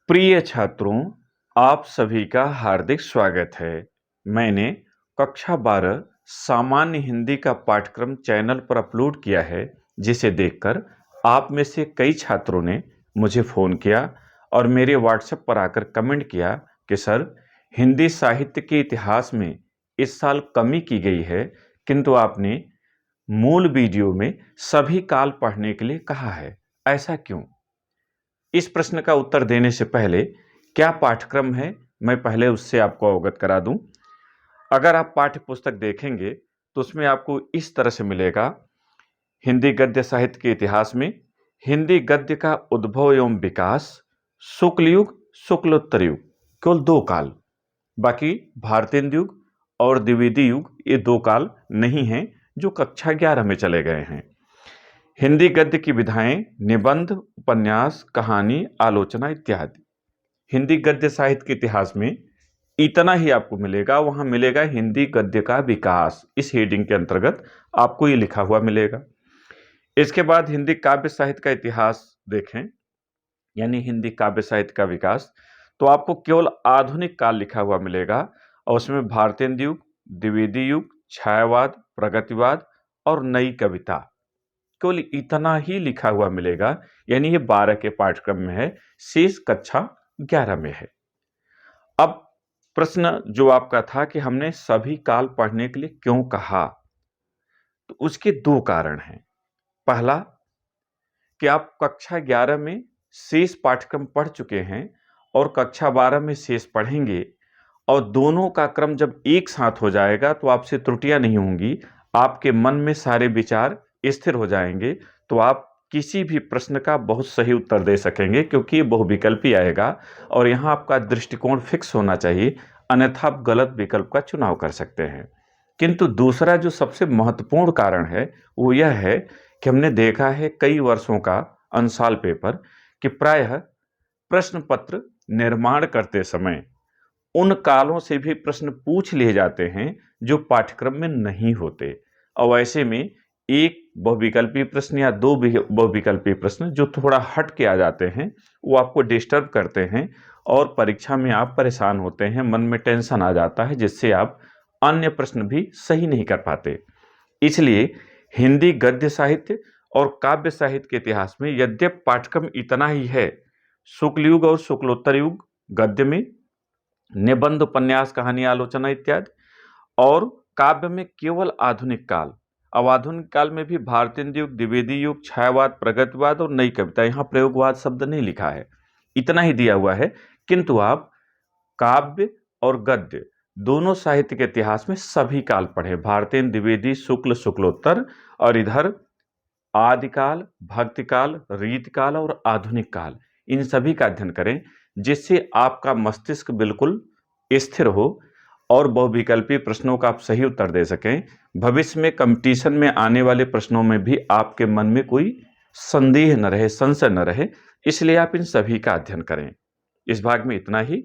प्रिय छात्रों, आप सभी का हार्दिक स्वागत है। मैंने कक्षा 12 सामान्य हिंदी का पाठ्यक्रम चैनल पर अपलोड किया है, जिसे देखकर आप में से कई छात्रों ने मुझे फ़ोन किया और मेरे व्हाट्सएप पर आकर कमेंट किया कि सर, हिंदी साहित्य के इतिहास में इस साल कमी की गई है, किंतु आपने मूल वीडियो में सभी काल पढ़ने के लिए कहा है। ऐसा क्यों? इस प्रश्न का उत्तर देने से पहले क्या पाठ्यक्रम है, मैं पहले उससे आपको अवगत करा दूं। अगर आप पाठ्य पुस्तक देखेंगे तो उसमें आपको इस तरह से मिलेगा। हिंदी गद्य साहित्य के इतिहास में हिंदी गद्य का उद्भव एवं विकास, शुक्ल युग, शुक्लोत्तर युग, केवल 2 काल। बाकी भारतेंदु युग और द्विवेदी युग, ये 2 काल नहीं हैं जो कक्षा 11 में चले गए हैं। हिंदी गद्य की विधाएं निबंध, उपन्यास, कहानी, आलोचना इत्यादि। हिंदी गद्य साहित्य के इतिहास में इतना ही आपको मिलेगा। वहां मिलेगा हिंदी गद्य का विकास, इस हेडिंग के अंतर्गत आपको ये लिखा हुआ मिलेगा। इसके बाद हिंदी काव्य साहित्य का इतिहास देखें, यानी हिंदी काव्य साहित्य का विकास, तो आपको केवल आधुनिक काल लिखा हुआ मिलेगा और उसमें भारतेंदु युग, द्विवेदी युग, छायावाद, प्रगतिवाद और नई कविता, केवल इतना ही लिखा हुआ मिलेगा। यानी ये 12 के पाठ्यक्रम में है, शेष कक्षा 11 में है। अब प्रश्न जो आपका था कि हमने सभी काल पढ़ने के लिए क्यों कहा, तो उसके 2 कारण हैं। पहला कि आप कक्षा 11 में शेष पाठ्यक्रम पढ़ चुके हैं और कक्षा 12 में शेष पढ़ेंगे, और दोनों का क्रम जब एक साथ हो जाएगा तो आपसे त्रुटियां नहीं होंगी, आपके मन में सारे विचार स्थिर हो जाएंगे, तो आप किसी भी प्रश्न का बहुत सही उत्तर दे सकेंगे, क्योंकि ये बहुविकल्पी आएगा और यहाँ आपका दृष्टिकोण फिक्स होना चाहिए, अन्यथा आप गलत विकल्प का चुनाव कर सकते हैं। किंतु दूसरा जो सबसे महत्वपूर्ण कारण है वो यह है कि हमने देखा है कई वर्षों का अंशाल पेपर कि प्रायः प्रश्न पत्र निर्माण करते समय उन कालों से भी प्रश्न पूछ लिए जाते हैं जो पाठ्यक्रम में नहीं होते, और ऐसे में एक बहुविकल्पी प्रश्न या 2 बहुविकल्पी प्रश्न जो थोड़ा हट के आ जाते हैं, वो आपको डिस्टर्ब करते हैं और परीक्षा में आप परेशान होते हैं, मन में टेंशन आ जाता है, जिससे आप अन्य प्रश्न भी सही नहीं कर पाते। इसलिए हिंदी गद्य साहित्य और काव्य साहित्य के इतिहास में यद्यप पाठ्यक्रम इतना ही है, शुक्ल युग और शुक्लोत्तर युग गद्य में, निबंध, उपन्यास, कहानी, आलोचना इत्यादि, और काव्य में केवल आधुनिक काल। अब आधुनिक काल में भी भारतेंदु युग, द्विवेदी युग, छायावाद, प्रगतिवाद और नई कविता, यहाँ प्रयोगवाद शब्द नहीं लिखा है, इतना ही दिया हुआ है। किंतु आप काव्य और गद्य दोनों साहित्य के इतिहास में सभी काल पढ़े, भारतेंदु, द्विवेदी, शुक्ल, शुक्लोत्तर, और इधर आदिकाल, भक्तिकाल, रीतिकाल और आधुनिक काल, इन सभी का अध्ययन करें, जिससे आपका मस्तिष्क बिल्कुल स्थिर हो और बहुविकल्पी प्रश्नों का आप सही उत्तर दे सकें। भविष्य में कंपटीशन में आने वाले प्रश्नों में भी आपके मन में कोई संदेह न रहे, संशय न रहे, इसलिए आप इन सभी का अध्ययन करें। इस भाग में इतना ही।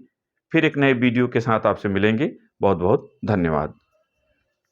फिर एक नए वीडियो के साथ आपसे मिलेंगे। बहुत बहुत धन्यवाद।